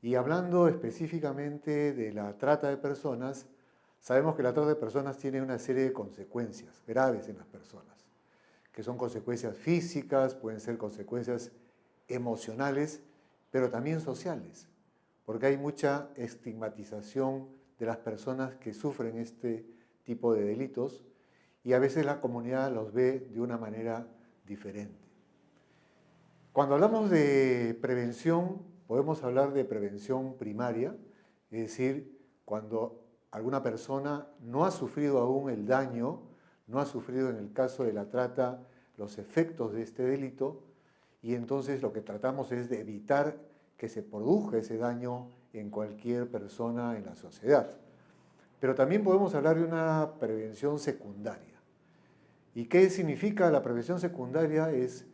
Y hablando específicamente de la trata de personas, sabemos que la trata de personas tiene una serie de consecuencias graves en las personas, que son consecuencias físicas, pueden ser consecuencias emocionales, pero también sociales, porque hay mucha estigmatización de las personas que sufren este tipo de delitos y a veces la comunidad los ve de una manera diferente. Cuando hablamos de prevención, podemos hablar de prevención primaria, es decir, cuando alguna persona no ha sufrido aún el daño, no ha sufrido en el caso de la trata los efectos de este delito, y entonces lo que tratamos es de evitar que se produzca ese daño en cualquier persona en la sociedad. Pero también podemos hablar de una prevención secundaria. ¿Y qué significa la prevención secundaria? Es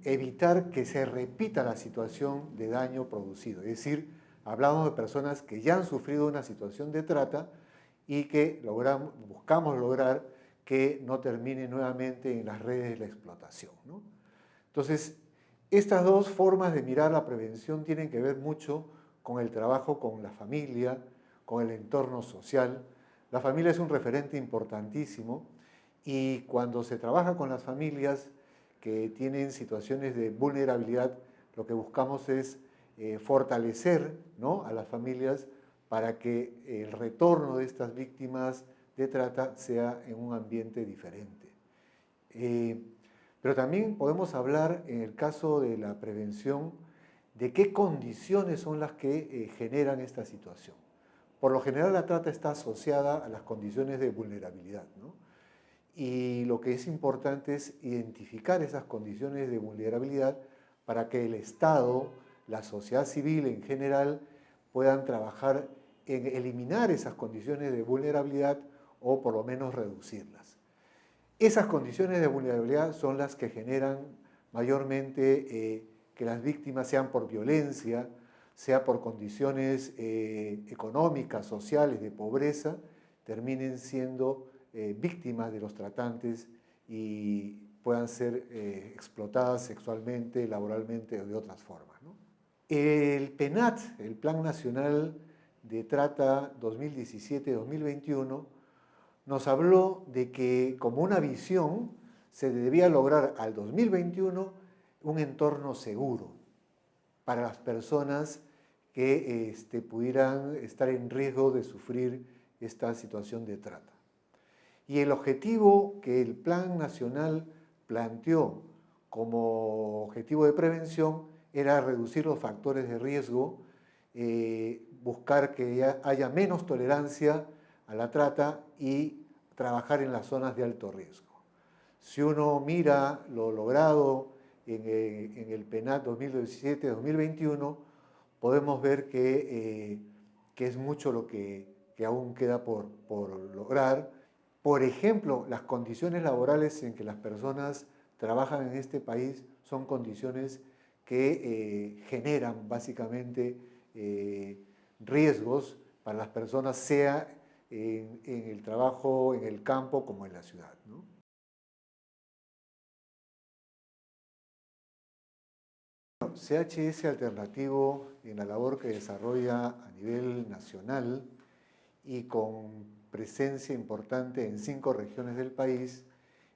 evitar que se repita la situación de daño producido. Es decir, hablamos de personas que ya han sufrido una situación de trata y que buscamos lograr que no termine nuevamente en las redes de la explotación, ¿no? Entonces, estas dos formas de mirar la prevención tienen que ver mucho con el trabajo con la familia, con el entorno social. La familia es un referente importantísimo y cuando se trabaja con las familias que tienen situaciones de vulnerabilidad, lo que buscamos es fortalecer, ¿no?, a las familias para que el retorno de estas víctimas de trata sea en un ambiente diferente. Pero también podemos hablar, en el caso de la prevención, de qué condiciones son las que generan esta situación. Por lo general, la trata está asociada a las condiciones de vulnerabilidad, ¿no? Y lo que es importante es identificar esas condiciones de vulnerabilidad para que el Estado, la sociedad civil en general, puedan trabajar en eliminar esas condiciones de vulnerabilidad o por lo menos reducirlas. Esas condiciones de vulnerabilidad son las que generan mayormente que las víctimas sean por violencia, sea por condiciones económicas, sociales, de pobreza, terminen siendo víctimas de los tratantes y puedan ser explotadas sexualmente, laboralmente o de otras formas, ¿no? El PENAT, el Plan Nacional de Trata 2017-2021, nos habló de que como una visión se debía lograr al 2021 un entorno seguro para las personas que pudieran estar en riesgo de sufrir esta situación de trata. Y el objetivo que el Plan Nacional planteó como objetivo de prevención era reducir los factores de riesgo, buscar que haya menos tolerancia a la trata y trabajar en las zonas de alto riesgo. Si uno mira lo logrado en el PENAT 2017-2021, podemos ver que es mucho lo que aún queda por lograr. Por ejemplo, las condiciones laborales en que las personas trabajan en este país son condiciones que generan básicamente riesgos para las personas, sea en el trabajo, en el campo, como en la ciudad, ¿no? CHS Alternativo, en la labor que desarrolla a nivel nacional y con presencia importante en 5 regiones del país,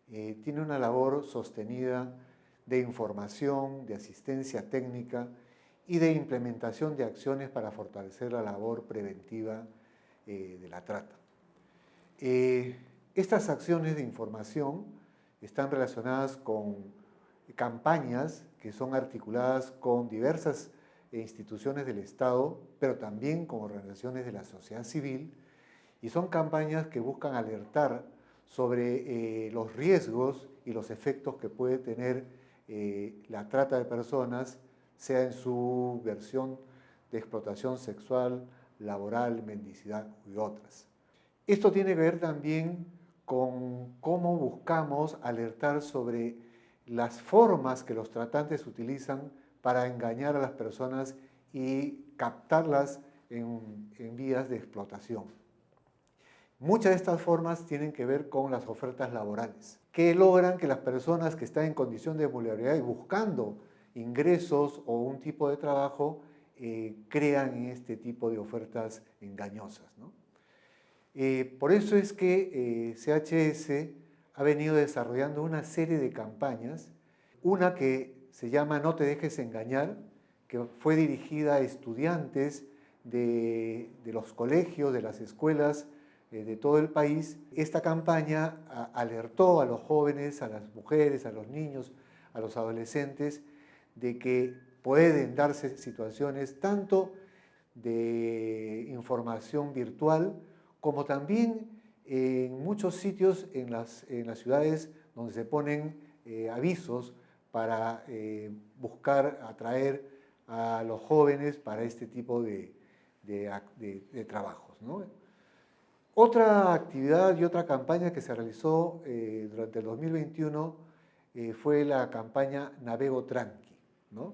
tiene una labor sostenida de información, de asistencia técnica y de implementación de acciones para fortalecer la labor preventiva de la trata. Estas acciones de información están relacionadas con campañas que son articuladas con diversas instituciones del Estado, pero también con organizaciones de la sociedad civil, y son campañas que buscan alertar sobre los riesgos y los efectos que puede tener la trata de personas, sea en su versión de explotación sexual, laboral, mendicidad y otras. Esto tiene que ver también con cómo buscamos alertar sobre las formas que los tratantes utilizan para engañar a las personas y captarlas en vías de explotación. Muchas de estas formas tienen que ver con las ofertas laborales, que logran que las personas que están en condición de vulnerabilidad y buscando ingresos o un tipo de trabajo crean en este tipo de ofertas engañosas, ¿no? Por eso es que CHS ha venido desarrollando una serie de campañas, una que se llama No te dejes engañar, que fue dirigida a estudiantes de los colegios, de las escuelas de todo el país. Esta campaña alertó a los jóvenes, a las mujeres, a los niños, a los adolescentes, de que pueden darse situaciones tanto de información virtual como también en muchos sitios en las ciudades donde se ponen avisos para buscar atraer a los jóvenes para este tipo de trabajos, ¿no? Otra actividad y otra campaña que se realizó durante el 2021 fue la campaña Navego Tranqui, ¿no?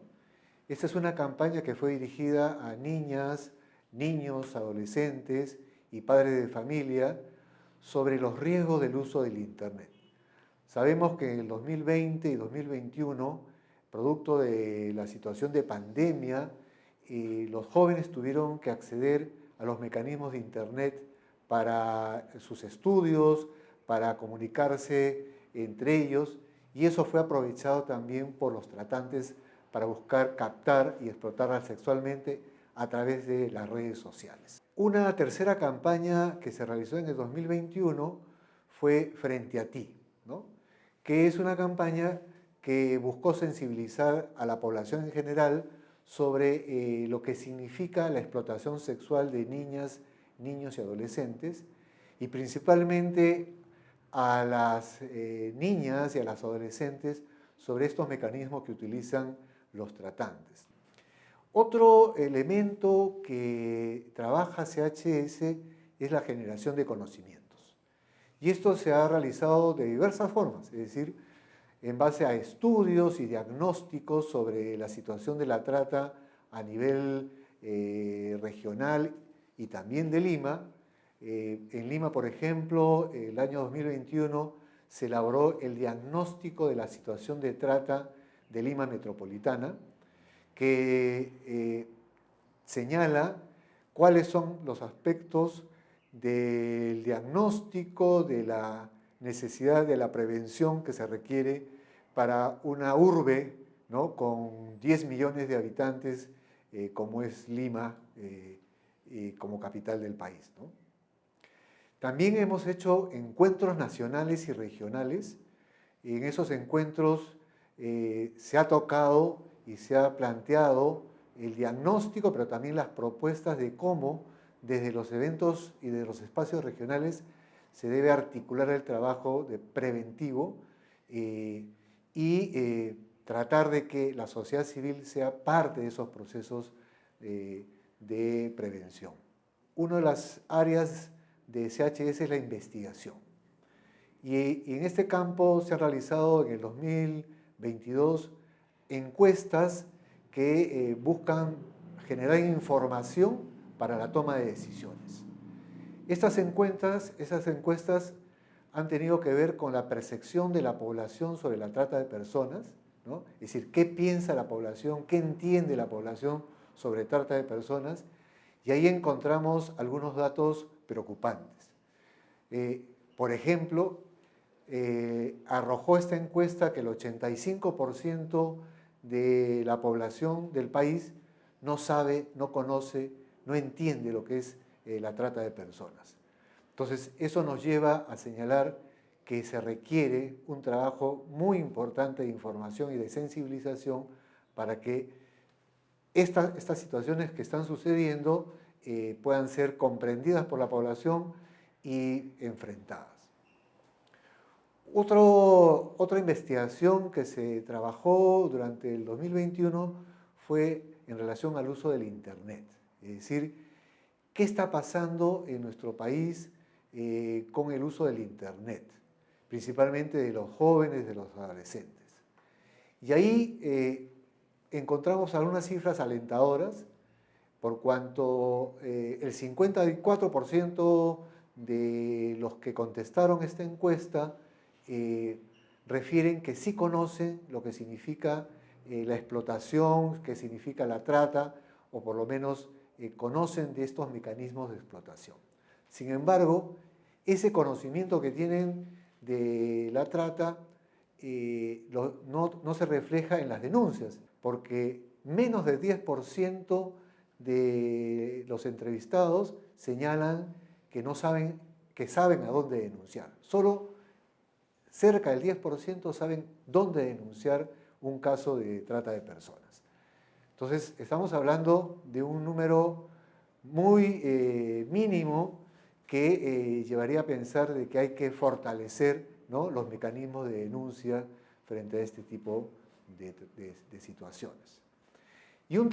Esta es una campaña que fue dirigida a niñas, niños, adolescentes y padres de familia sobre los riesgos del uso del Internet. Sabemos que en el 2020 y 2021, producto de la situación de pandemia, los jóvenes tuvieron que acceder a los mecanismos de Internet para sus estudios, para comunicarse entre ellos, y eso fue aprovechado también por los tratantes para buscar captar y explotarlas sexualmente a través de las redes sociales. Una tercera campaña que se realizó en el 2021 fue Frente a ti, ¿no? Que es una campaña que buscó sensibilizar a la población en general sobre lo que significa la explotación sexual de niñas, niños y adolescentes, y principalmente a las niñas y a las adolescentes sobre estos mecanismos que utilizan los tratantes. Otro elemento que trabaja CHS es la generación de conocimientos. Y esto se ha realizado de diversas formas, es decir, en base a estudios y diagnósticos sobre la situación de la trata a nivel regional y también de Lima. En Lima, por ejemplo, el año 2021 se elaboró el diagnóstico de la situación de trata de Lima metropolitana, que señala cuáles son los aspectos del diagnóstico, de la necesidad de la prevención que se requiere para una urbe, ¿no?, con 10 millones de habitantes como es Lima como capital del país, ¿no? También hemos hecho encuentros nacionales y regionales, y en esos encuentros se ha tocado y se ha planteado el diagnóstico, pero también las propuestas de cómo desde los eventos y de los espacios regionales se debe articular el trabajo preventivo y tratar de que la sociedad civil sea parte de esos procesos de prevención. Una de las áreas de CHS es la investigación. Y en este campo se han realizado en el 2022 encuestas que buscan generar información para la toma de decisiones. Esas encuestas han tenido que ver con la percepción de la población sobre la trata de personas, ¿no? Es decir, qué piensa la población, qué entiende la población sobre trata de personas, y ahí encontramos algunos datos preocupantes. Por ejemplo, arrojó esta encuesta que el 85% de la población del país no sabe, no conoce, no entiende lo que es la trata de personas. Entonces, eso nos lleva a señalar que se requiere un trabajo muy importante de información y de sensibilización para que estas situaciones que están sucediendo puedan ser comprendidas por la población y enfrentadas. Otra investigación que se trabajó durante el 2021 fue en relación al uso del Internet. Es decir, ¿qué está pasando en nuestro país con el uso del Internet? Principalmente de los jóvenes, de los adolescentes. Y ahí encontramos algunas cifras alentadoras, por cuanto el 54% de los que contestaron esta encuesta refieren que sí conocen lo que significa la explotación, que significa la trata, o por lo menos conocen de estos mecanismos de explotación. Sin embargo, ese conocimiento que tienen de la trata no se refleja en las denuncias, porque menos del 10% de los entrevistados señalan que no saben, que saben a dónde denunciar. Solo cerca del 10% saben dónde denunciar un caso de trata de personas. Entonces, estamos hablando de un número muy mínimo que llevaría a pensar de que hay que fortalecer, ¿no?, los mecanismos de denuncia frente a este tipo de situaciones. Y una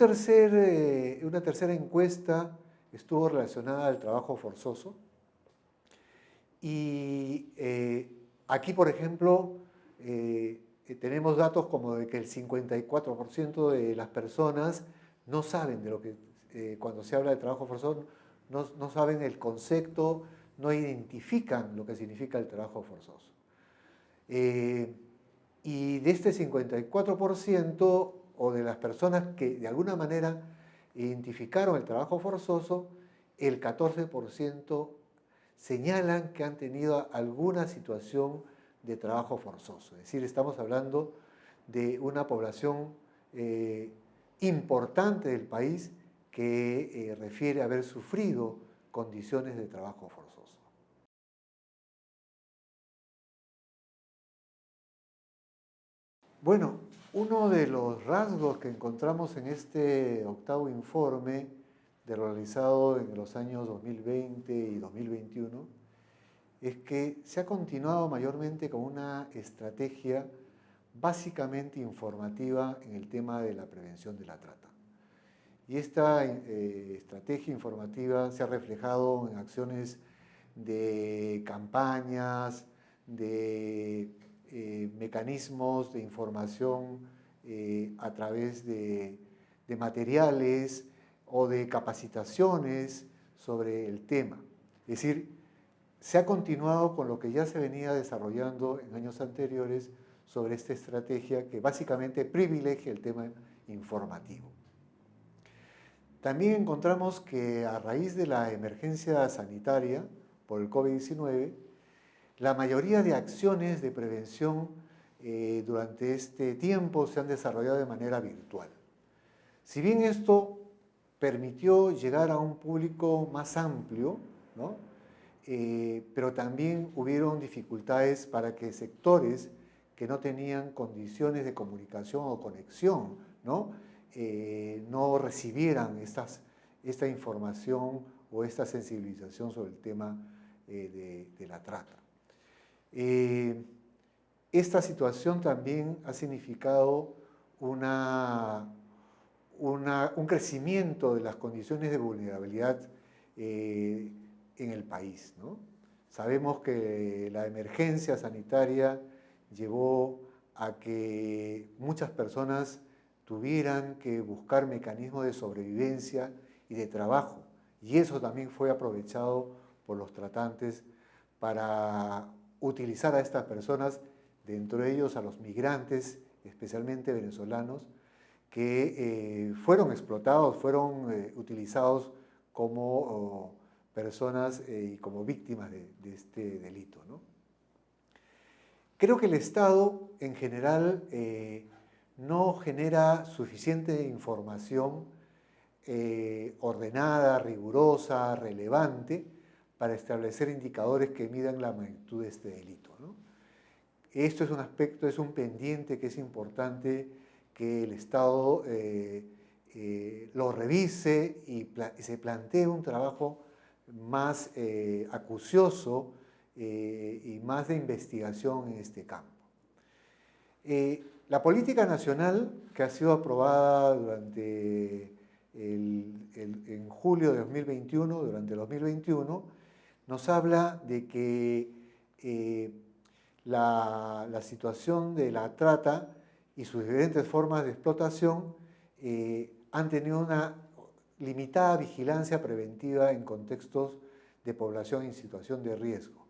tercera encuesta estuvo relacionada al trabajo forzoso. Y aquí, por ejemplo, tenemos datos como de que el 54% de las personas no saben de lo que, cuando se habla de trabajo forzoso, no saben el concepto, no identifican lo que significa el trabajo forzoso. Y de este 54%, o de las personas que de alguna manera identificaron el trabajo forzoso, el 14% señalan que han tenido alguna situación de trabajo forzoso. Es decir, estamos hablando de una población importante del país que refiere a haber sufrido condiciones de trabajo forzoso. Bueno, uno de los rasgos que encontramos en este octavo informe realizado en los años 2020 y 2021 es que se ha continuado mayormente con una estrategia básicamente informativa en el tema de la prevención de la trata. Y esta estrategia informativa se ha reflejado en acciones de campañas, de mecanismos de información a través de materiales o de capacitaciones sobre el tema. Es decir, se ha continuado con lo que ya se venía desarrollando en años anteriores sobre esta estrategia que básicamente privilegia el tema informativo. También encontramos que a raíz de la emergencia sanitaria por el COVID-19, la mayoría de acciones de prevención durante este tiempo se han desarrollado de manera virtual. Si bien esto permitió llegar a un público más amplio, ¿no?, pero también hubieron dificultades para que sectores que no tenían condiciones de comunicación o conexión, ¿no?, no recibieran esta información o esta sensibilización sobre el tema de la trata. Esta situación también ha significado un crecimiento de las condiciones de vulnerabilidad en el país, ¿no? Sabemos que la emergencia sanitaria llevó a que muchas personas tuvieran que buscar mecanismos de sobrevivencia y de trabajo, y eso también fue aprovechado por los tratantes para utilizar a estas personas, dentro de ellos a los migrantes, especialmente venezolanos, que fueron explotados, fueron utilizados como personas y como víctimas de este delito, ¿no? Creo que el Estado en general no genera suficiente información ordenada, rigurosa, relevante, para establecer indicadores que midan la magnitud de este delito, ¿no? Esto es un aspecto, es un pendiente que es importante que el Estado lo revise y se plantee un trabajo más acucioso y más de investigación en este campo. La política nacional que ha sido aprobada en julio de 2021, durante el 2021, nos habla de que la situación de la trata y sus diferentes formas de explotación han tenido una limitada vigilancia preventiva en contextos de población en situación de riesgo.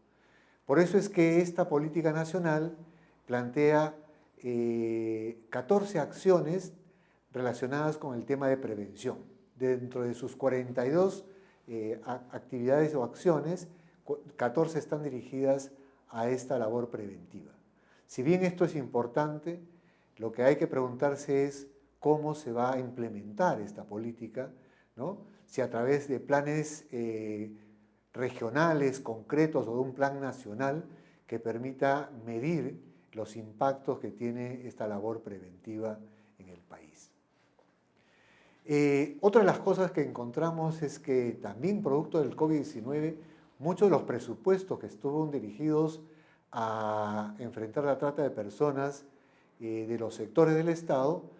Por eso es que esta política nacional plantea 14 acciones relacionadas con el tema de prevención. Dentro de sus 42 actividades o acciones, 14 están dirigidas a esta labor preventiva. Si bien esto es importante, lo que hay que preguntarse es cómo se va a implementar esta política, ¿no? Si a través de planes regionales, concretos o de un plan nacional que permita medir los impactos que tiene esta labor preventiva en el país. Otra de las cosas que encontramos es que también producto del COVID-19, muchos de los presupuestos que estuvieron dirigidos a enfrentar la trata de personas de los sectores del Estado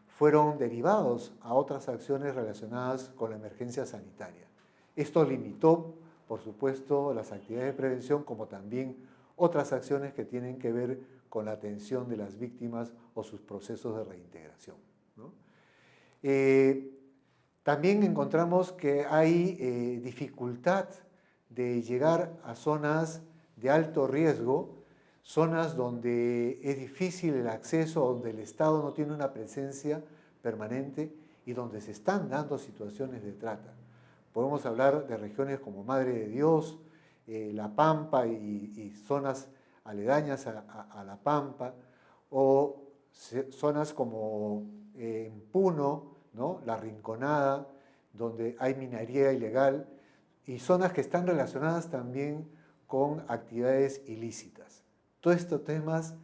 fueron derivados a otras acciones relacionadas con la emergencia sanitaria. Esto limitó, por supuesto, las actividades de prevención, como también otras acciones que tienen que ver con la atención de las víctimas o sus procesos de reintegración, ¿no? También encontramos que hay dificultad de llegar a zonas de alto riesgo, zonas donde es difícil el acceso, donde el Estado no tiene una presencia permanente y donde se están dando situaciones de trata. Podemos hablar de regiones como Madre de Dios, La Pampa y zonas aledañas a La Pampa, o zonas como en Puno, ¿no? La Rinconada, donde hay minería ilegal, y zonas que están relacionadas también con actividades ilícitas. Todos estos temas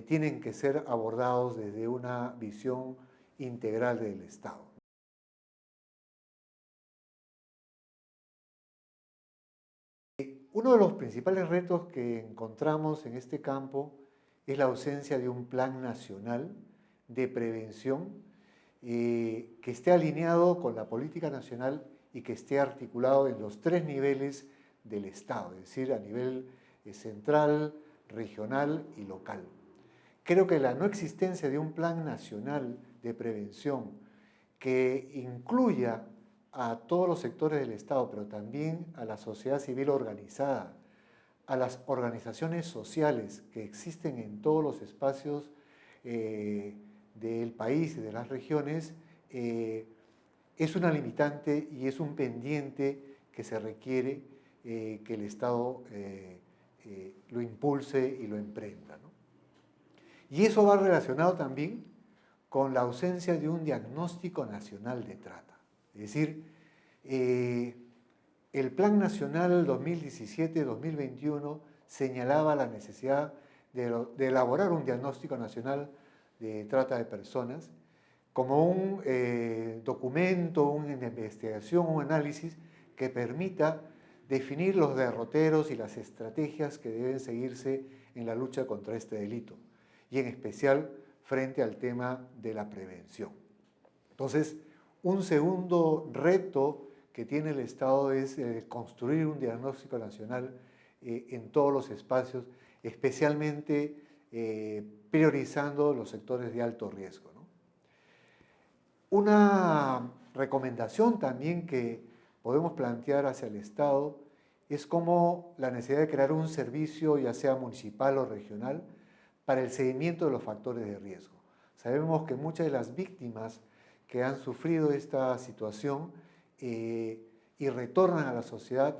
tienen que ser abordados desde una visión integral del Estado. Uno de los principales retos que encontramos en este campo es la ausencia de un plan nacional de prevención que esté alineado con la política nacional y que esté articulado en los 3 niveles del Estado, es decir, a nivel central, regional y local. Creo que la no existencia de un plan nacional de prevención que incluya a todos los sectores del Estado, pero también a la sociedad civil organizada, a las organizaciones sociales que existen en todos los espacios del país y de las regiones, es una limitante y es un pendiente que se requiere que el Estado lo impulse y lo emprenda, ¿no? Y eso va relacionado también con la ausencia de un diagnóstico nacional de trata. Es decir, el Plan Nacional 2017-2021 señalaba la necesidad de elaborar un diagnóstico nacional de trata de personas como un documento, una investigación, un análisis que permita definir los derroteros y las estrategias que deben seguirse en la lucha contra este delito, y en especial frente al tema de la prevención. Entonces, un segundo reto que tiene el Estado es construir un diagnóstico nacional en todos los espacios, especialmente priorizando los sectores de alto riesgo, ¿no? Una recomendación también que podemos plantear hacia el Estado es como la necesidad de crear un servicio, ya sea municipal o regional, para el seguimiento de los factores de riesgo. Sabemos que muchas de las víctimas que han sufrido esta situación y retornan a la sociedad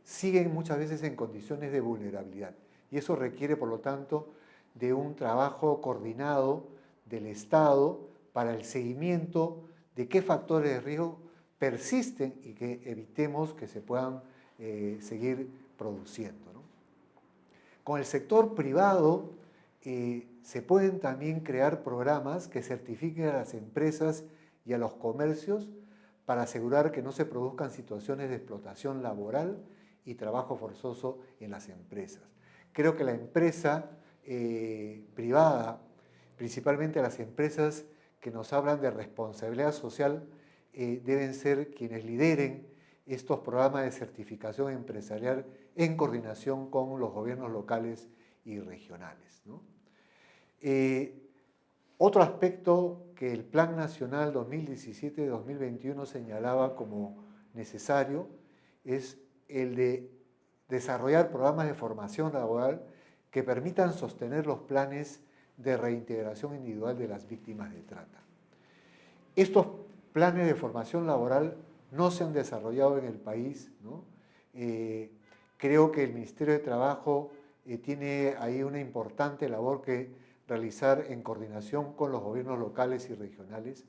siguen muchas veces en condiciones de vulnerabilidad. Y eso requiere, por lo tanto, de un trabajo coordinado del Estado para el seguimiento de qué factores de riesgo persisten y que evitemos que se puedan seguir produciendo, ¿no? Con el sector privado se pueden también crear programas que certifiquen a las empresas y a los comercios para asegurar que no se produzcan situaciones de explotación laboral y trabajo forzoso en las empresas. Creo que la empresa privada, principalmente las empresas que nos hablan de responsabilidad social, deben ser quienes lideren estos programas de certificación empresarial en coordinación con los gobiernos locales y regionales, ¿no? Otro aspecto que el Plan Nacional 2017-2021 señalaba como necesario es el de desarrollar programas de formación laboral que permitan sostener los planes de reintegración individual de las víctimas de trata. Estos planes de formación laboral no se han desarrollado en el país, ¿no? Creo que el Ministerio de Trabajo tiene ahí una importante labor que realizar en coordinación con los gobiernos locales y regionales,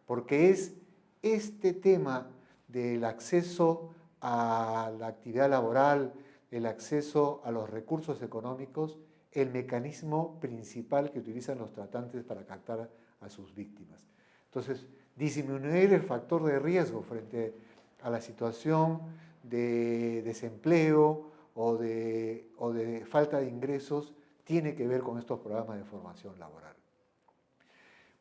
porque es este tema del acceso a la actividad laboral, el acceso a los recursos económicos, el mecanismo principal que utilizan los tratantes para captar a sus víctimas. Entonces, disminuir el factor de riesgo frente a la situación de desempleo o de falta de ingresos tiene que ver con estos programas de formación laboral.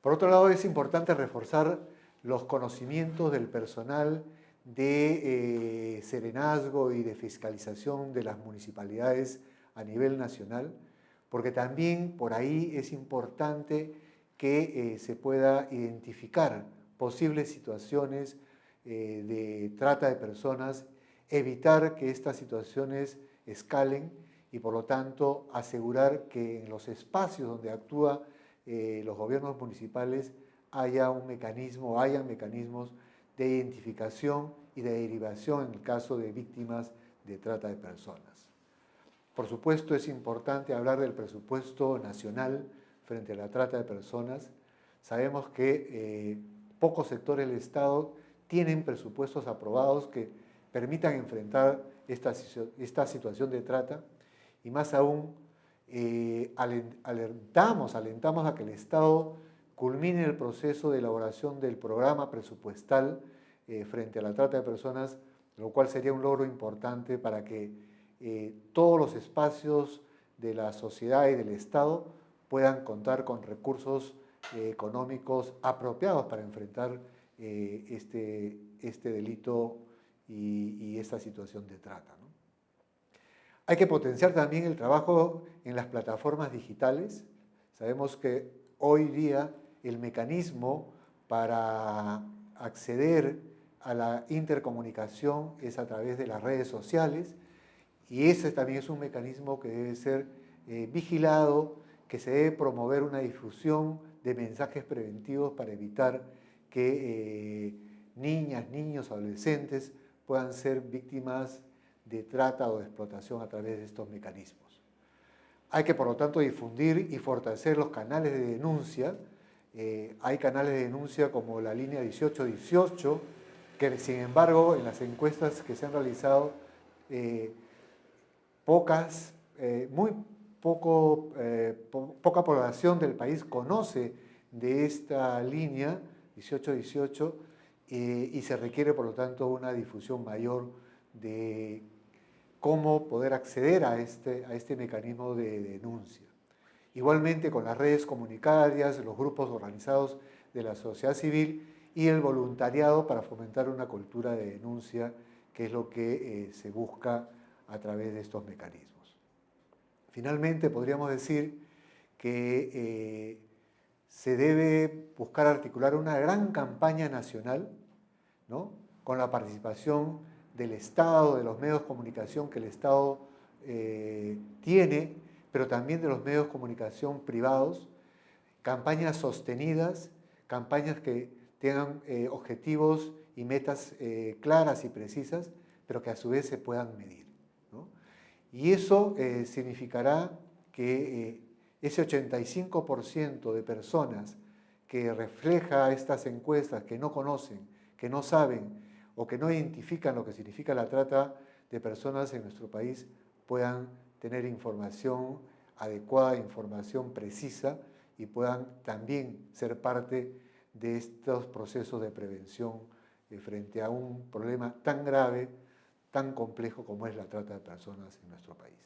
Por otro lado, es importante reforzar los conocimientos del personal de serenazgo y de fiscalización de las municipalidades a nivel nacional, porque también por ahí es importante que se pueda identificar posibles situaciones de trata de personas, evitar que estas situaciones escalen y por lo tanto asegurar que en los espacios donde actúan los gobiernos municipales hayan mecanismos de identificación y de derivación en el caso de víctimas de trata de personas. Por supuesto, es importante hablar del presupuesto nacional frente a la trata de personas. Sabemos que pocos sectores del Estado tienen presupuestos aprobados que permitan enfrentar esta situación de trata y más aún alentamos a que el Estado culmine el proceso de elaboración del programa presupuestal frente a la trata de personas, lo cual sería un logro importante para que todos los espacios de la sociedad y del Estado puedan contar con recursos económicos apropiados para enfrentar este delito y esta situación de trata, ¿no? Hay que potenciar también el trabajo en las plataformas digitales. Sabemos que hoy día el mecanismo para acceder a la intercomunicación es a través de las redes sociales y ese también es un mecanismo que debe ser vigilado, que se debe promover una difusión de mensajes preventivos para evitar que niñas, niños, adolescentes puedan ser víctimas de trata o de explotación a través de estos mecanismos. Hay que, por lo tanto, difundir y fortalecer los canales de denuncia. Hay canales de denuncia como la línea 1818, que sin embargo, en las encuestas que se han realizado, poca población del país conoce de esta línea 1818 y se requiere, por lo tanto, una difusión mayor de cómo poder acceder a este mecanismo de denuncia. Igualmente con las redes comunitarias, los grupos organizados de la sociedad civil y el voluntariado para fomentar una cultura de denuncia, que es lo que se busca a través de estos mecanismos. Finalmente, podríamos decir que se debe buscar articular una gran campaña nacional, ¿no?, con la participación del Estado, de los medios de comunicación que el Estado tiene, pero también de los medios de comunicación privados, campañas sostenidas, campañas que tengan objetivos y metas claras y precisas, pero que a su vez se puedan medir, ¿no? Y eso significará que ese 85% de personas que refleja estas encuestas que no conocen, que no saben o que no identifican lo que significa la trata de personas en nuestro país puedan tener información adecuada, información precisa y puedan también ser parte de estos procesos de prevención frente a un problema tan grave, tan complejo como es la trata de personas en nuestro país.